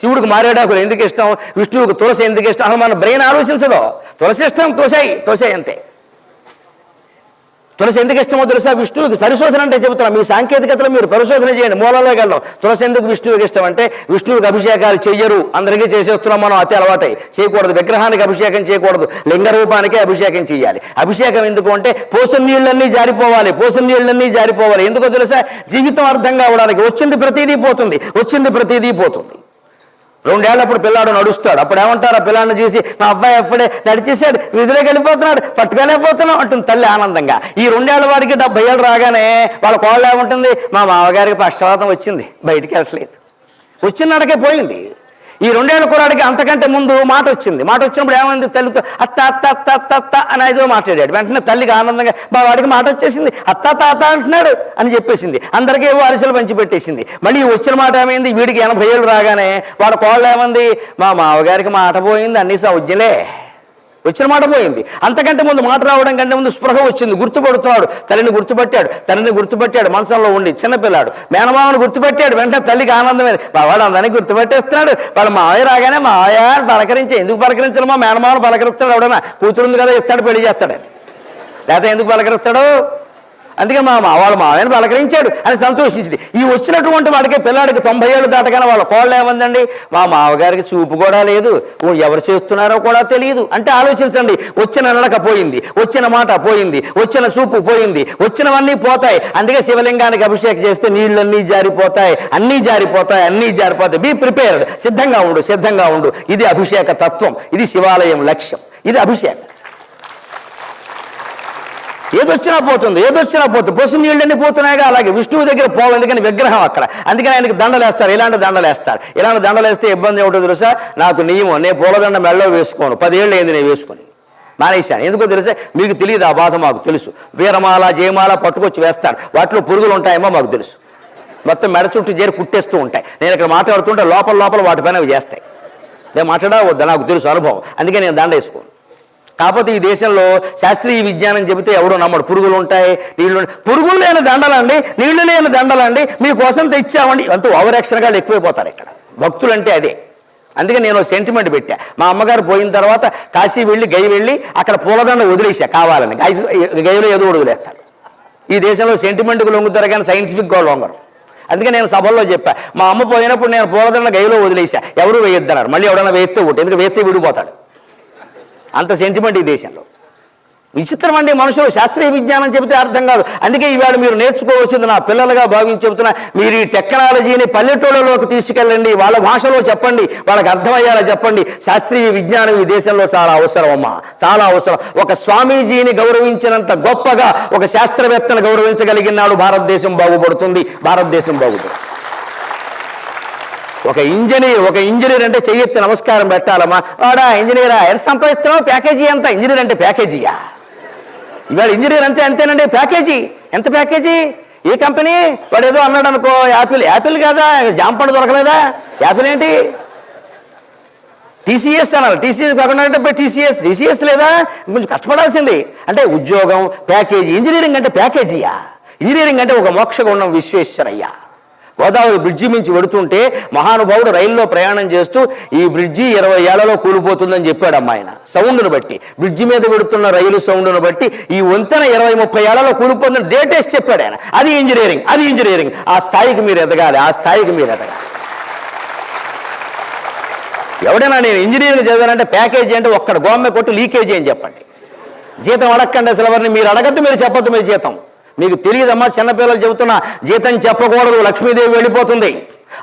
శివుడికి మారేడాకులు ఎందుకు ఇష్టం, విష్ణువుకి తులసి ఎందుకు ఇష్టం, అసలు మన బ్రెయిన్ ఆలోచించదు. తులసి ఇష్టం, తోసాయి అంతే. తులసి ఎందుకు ఇష్టమో తెలుసా? విష్ణువుకి పరిశోధన అంటే చెబుతున్నాం. మీ సాంకేతికతలో మీరు పరిశోధన చేయండి, మూలంలోకి వెళ్ళడం. తులసి ఎందుకు విష్ణువుకి ఇష్టం అంటే విష్ణువుకి అభిషేకాలు చెయ్యరు, అందరికీ చేసేస్తున్నాం మనం, అతి అలవాటై. చేయకూడదు, విగ్రహానికి అభిషేకం చేయకూడదు, లింగ రూపానికే అభిషేకం చేయాలి. అభిషేకం ఎందుకు అంటే పోసిన నీళ్ళన్నీ జారిపోవాలి. ఎందుకో తెలుసా? జీవితం అర్థం కావడానికి. వచ్చింది ప్రతిదీ పోతుంది. 2 ఏళ్ళప్పుడు పిల్లాడు నడుస్తాడు. అప్పుడు ఏమంటారు ఆ పిల్లాడిని చూసి, మా అబ్బాయి అప్పుడే నడిచేసాడు, వీధిలోకి వెళ్ళిపోతున్నాడు, పట్టుకోలేకపోతున్నాం అంటుంది తల్లి ఆనందంగా. ఈ 2 ఏళ్ళ వాడికి 70 ఏళ్ళు రాగానే వాళ్ళ కోళ్ళు ఏముంటుంది, మా మామగారికి పక్షవాతం వచ్చింది, బయటికి వెళ్ళట్లేదు, వచ్చినాడకే పోయింది. ఈ 2 ఏళ్ళ కురాడికి అంతకంటే ముందు మాట వచ్చినప్పుడు ఏమైంది, తల్లితో అత్త అత్త అత్త అత్త అత్త అని ఏదో మాట్లాడాడు. వెంటనే తల్లికి ఆనందంగా, మా వాడికి మాట వచ్చేసింది, అత్త తాత అంటున్నాడు అని చెప్పేసింది. అందరికీ ఏవో అరిసెలు పంచిపెట్టేసింది. మళ్ళీ వచ్చిన మాట ఏమైంది, వీడికి 80 ఏళ్ళు రాగానే వాడు కోళ్ళు ఏమంది, మా మామగారికి మాట పోయింది, అన్ని సౌజ్ఞలే, వచ్చిన మాట పోయింది. అంతకంటే ముందు మాట రావడం కంటే ముందు స్పృహ వచ్చింది, గుర్తుపడుతున్నాడు. తండ్రిని గుర్తుపట్టాడు మంచంలో ఉండి. చిన్నపిల్లాడు మేనమామను గుర్తుపెట్టాడు. వెంటనే తల్లికి ఆనందమైంది, వాడు అందరినీ గుర్తుపెట్టేస్తున్నాడు. వాళ్ళ మావయ్య రాగానే మావయ్య పలకరించే, ఎందుకు పలకరించడమో, మేనమామను పలకరిస్తాడు, ఎవడన్నా కూతురుంది కదా ఇస్తాడు, పెళ్లి చేస్తాడని. లేకపోతే ఎందుకు పలకరిస్తాడు? అందుకే వాళ్ళ మావయ్యను పలకరించాడు అని సంతోషించింది. ఈ వచ్చినటువంటి వాడికి పిల్లాడికి 90 ఏళ్ళు దాటగానే వాళ్ళ కోళ్ళు ఏమందండి, మా మామగారికి చూపు కూడా లేదు, ఎవరు చేస్తున్నారో కూడా తెలియదు అంటే ఆలోచించండి. వచ్చిన నడక పోయింది, వచ్చిన మాట పోయింది, వచ్చిన చూపు పోయింది, వచ్చినవన్నీ పోతాయి. అందుకే శివలింగానికి అభిషేకం చేస్తే నీళ్ళన్నీ జారిపోతాయి, అన్నీ జారిపోతాయి. బీ ప్రిపేర్డ్, సిద్ధంగా ఉండు. ఇది అభిషేక తత్వం, ఇది శివాలయం లక్ష్యం, ఇది అభిషేకం. ఏదొచ్చినా పోతుంది. పశు నీళ్ళన్నీ పోతున్నాయిగా, అలాగే విష్ణువు దగ్గర పోవు, ఎందుకని విగ్రహం అక్కడ. అందుకని ఆయనకి దండలేస్తారు, ఇలాంటి దండలేస్తే ఇబ్బంది ఏమిటో తెలుసా? నాకు నియమం, నేను పూలదండ మెళ్ళో వేసుకోను, 10 ఏళ్ళు అయింది నేను వేసుకొని మానేశాను. ఎందుకో తెలుసా? మీకు తెలియదు, ఆ బాధ మాకు తెలుసు. వీరమాల జయమాల పట్టుకొచ్చి వేస్తారు, వాటిలో పురుగులు ఉంటాయేమో మాకు తెలుసు. మొత్తం మెడ చుట్టూ చేరి కుట్టేస్తూ ఉంటాయి. నేను ఇక్కడ మాట్లాడుతుంటే లోపల వాటిపైన అవి చేస్తాయి. నేను మాట్లాడవద్దా, నాకు తెలుసు అనుభవం, అందుకే నేను దండ వేసుకోను. కాకపోతే ఈ దేశంలో శాస్త్రీయ విజ్ఞానం చెబితే ఎవడో నమ్మడు. పురుగులు ఉంటాయి, పురుగులు లేని దండలండి, నీళ్లు లేని దండలండి, మీకోసం తెచ్చామండి. అంత ఓవర్ యాక్షన్గా ఎక్కువైపోతారు ఇక్కడ భక్తులు అంటే. అదే అందుకే నేను సెంటిమెంట్ పెట్టా. మా అమ్మగారు పోయిన తర్వాత కాశీ గై వెళ్ళి అక్కడ పూలదండ వదిలేసా కావాలని. గైలో ఏదో వదిలేస్తారు. ఈ దేశంలో సెంటిమెంట్కి లొంగుతారు కానీ సైంటిఫిక్గా లొంగరు. అందుకే నేను సభల్లో చెప్పా, మా అమ్మ పోయినప్పుడు నేను పూలదండ గైలో వదిలేసా, ఎవరు వేయొద్దన్నారు. మళ్ళీ ఎవడన్నా వేస్తే ఒకటి, ఎందుకు వేస్తే విడిపోతాడు, అంత సెంటిమెంట్ ఈ దేశంలో. విచిత్రం అండి మనుషులు. శాస్త్రీయ విజ్ఞానం చెబితే అర్థం కాదు. అందుకే ఈవేళ మీరు నేర్చుకోవాల్సింది, నా పిల్లలుగా భావించి చెబుతున్నా, మీరు ఈ టెక్నాలజీని పల్లెటూళ్ళలోకి తీసుకెళ్ళండి, వాళ్ళ భాషలో చెప్పండి, వాళ్ళకి అర్థమయ్యేలా చెప్పండి. శాస్త్రీయ విజ్ఞానం ఈ దేశంలో చాలా అవసరం అమ్మా, చాలా అవసరం. ఒక స్వామీజీని గౌరవించినంత గొప్పగా ఒక శాస్త్రవేత్తను గౌరవించగలిగినాడు భారతదేశం బాగుపడుతుంది. ఒక ఇంజనీర్ అంటే చెయ్యెత్తి నమస్కారం పెట్టాలమ్మా. వాడా ఇంజనీరా, ఎంత సంపాదిస్తున్నావు, ప్యాకేజీ ఎంత? ఇంజనీర్ అంటే ప్యాకేజీయా? ఇవాళ ఇంజనీర్ అంతేనండి. ప్యాకేజీ ఎంత? ప్యాకేజీ ఏ కంపెనీ? వాడు ఏదో అన్నాడు అనుకో, యాపిల్ కాదా, జాంపండు దొరకలేదా, యాపిల్ ఏంటి, టీసీఎస్ అన్నారు. టీసీఎస్ కాకుండా అంటే టీసీఎస్ లేదా, కొంచెం కష్టపడాల్సింది. అంటే ఉద్యోగం, ప్యాకేజీ. ఇంజనీరింగ్ అంటే ప్యాకేజీయా? ఇంజనీరింగ్ అంటే ఒక మోక్షగుండం విశ్వేశ్వరయ్య. గోదావరి బ్రిడ్జి మించి వెడుతుంటే మహానుభావుడు రైల్లో ప్రయాణం చేస్తూ, ఈ బ్రిడ్జి 20 ఏళ్లలో కూలిపోతుందని చెప్పాడు అమ్మా ఆయన. సౌండ్ను బట్టి, బ్రిడ్జి మీద వెడుతున్న రైలు సౌండ్ను బట్టి ఈ వంతెన 20-30 ఏళ్లలో కూలిపోతుందని డేటేసి చెప్పాడు ఆయన. అది ఇంజనీరింగ్. ఆ స్థాయికి మీరు ఎదగాలి. ఎవడైనా నేను ఇంజనీరింగ్ చదివానంటే ప్యాకేజీ అంటే ఒక్కడ గోమ్మె కొట్టు లీకేజీ అని చెప్పండి. జీతం అడగండి అసలు ఎవరిని. మీరు అడగద్దు, మీరు చెప్పొద్దు మీరు జీతం. మీకు తెలియదమ్మా, చిన్నపిల్లలు చెబుతున్నా, జీతం చెప్పకూడదు, లక్ష్మీదేవి వెళ్ళిపోతుంది.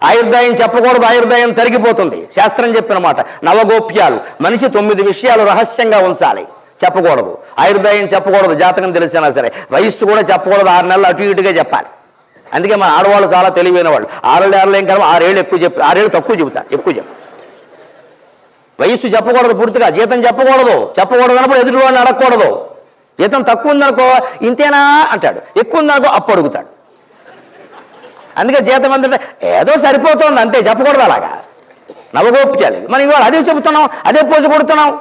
ఆయుర్దాయం చెప్పకూడదు, ఆయుర్దాయం తరిగిపోతుంది. శాస్త్రం చెప్పిన మాట. నవగోప్యాలు, మనిషి 9 విషయాలు రహస్యంగా ఉంచాలి, చెప్పకూడదు. ఆయుర్దాయం చెప్పకూడదు, జాతకం తెలిసినా సరే. వయస్సు కూడా చెప్పకూడదు, 6 నెలలు అటు ఇటుగా చెప్పాలి. అందుకే మన ఆడవాళ్ళు చాలా తెలివైన వాళ్ళు. 6 ఏళ్ళు ఏం కదా, 6 ఏళ్ళు ఎక్కువ చెప్పి, 6 ఏళ్ళు తక్కువ చెబుతారు. వయస్సు చెప్పకూడదు పూర్తిగా, జీతం చెప్పకూడదు అన్నప్పుడు ఎదుటివాడిని అడగకూడదు. జీతం తక్కువ ఉందనుకో ఇంతేనా అంటాడు, ఎక్కువ ఉందనుకో అప్పు అడుగుతాడు. అందుకే జీతం అందంటే ఏదో సరిపోతుంది అంతే, చెప్పకూడదు అలాగా. నవగోప్యాలు మనం ఇవాళ అదే చెబుతున్నాం, అదే పోజు కొడుతున్నాం.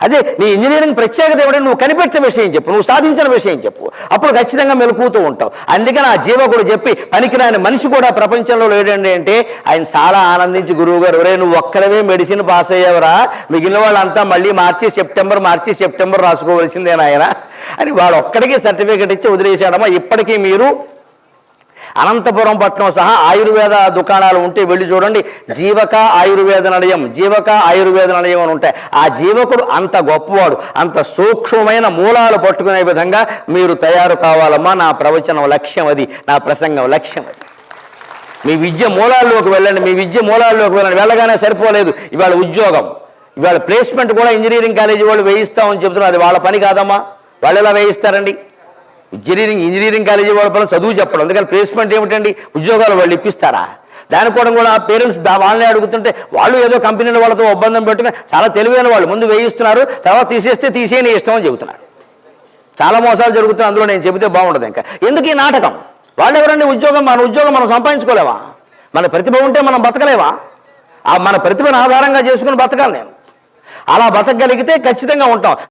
అదే నీ ఇంజనీరింగ్ ప్రత్యేకత ఏమిటంటే నువ్వు కనిపెట్టిన విషయం చెప్పు, నువ్వు సాధించిన విషయం చెప్పు, అప్పుడు ఖచ్చితంగా మెలుకుతూ ఉంటావు. అందుకని ఆ జీవకుడు చెప్పి పనికిరాని మనిషి కూడా ప్రపంచంలో లేడండి అంటే ఆయన చాలా ఆనందించి గురువు గారు ఒరే నువ్వు ఒక్కడవే మెడిసిన్ పాస్ అయ్యేవరా, మిగిలిన వాళ్ళంతా మళ్ళీ మార్చి సెప్టెంబర్ రాసుకోవలసిందేనా ఆయన అని వాడు ఒక్కడికి సర్టిఫికెట్ ఇచ్చి వదిలేశాడమ్మా. ఇప్పటికీ మీరు అనంతపురం పట్టణం సహా ఆయుర్వేద దుకాణాలు ఉంటే వెళ్ళి చూడండి. జీవక ఆయుర్వేద నిలయం అని ఉంటాయి. ఆ జీవకుడు అంత గొప్పవాడు, అంత సూక్ష్మమైన మూలాలు పట్టుకునే విధంగా మీరు తయారు కావాలమ్మా. నా ప్రవచనం లక్ష్యం అది, నా ప్రసంగం లక్ష్యం అది. మీ విద్య మూలాల్లోకి వెళ్ళండి, వెళ్ళగానే సరిపోలేదు. ఇవాళ ఉద్యోగం, ఇవాళ ప్లేస్మెంట్ కూడా ఇంజనీరింగ్ కాలేజీ వాళ్ళు వేయిస్తామని చెబుతున్నారు. అది వాళ్ళ పని కాదమ్మా. వాళ్ళు ఎలా వేయిస్తారండి? ఇంజనీరింగ్ కాలేజీ వాళ్ళ పని చదువు చెప్పడం, అందుకని ప్లేస్మెంట్ ఏమిటండి? ఉద్యోగాలు వాళ్ళు ఇప్పిస్తారా? దానికోవడం కూడా పేరెంట్స్ వాళ్ళనే అడుగుతుంటే వాళ్ళు ఏదో కంపెనీల వాళ్ళతో ఒప్పందం పెట్టుకుని చాలా తెలివైన వాళ్ళు ముందు వేయిస్తున్నారు, తర్వాత తీసేయని ఇష్టం అని చెబుతున్నారు. చాలా మోసాలు జరుగుతున్నాయి. అందులో నేను చెబితే బాగుండదు. ఇంకా ఎందుకు ఈ నాటకం? వాళ్ళు ఎవరండి? మన ఉద్యోగం మనం సంపాదించుకోలేవా? మన ప్రతిభ ఉంటే మనం బతకలేవా? మన ప్రతిభను ఆధారంగా చేసుకుని బతకాలి. నేను అలా బతకగలిగితే ఖచ్చితంగా ఉంటాం.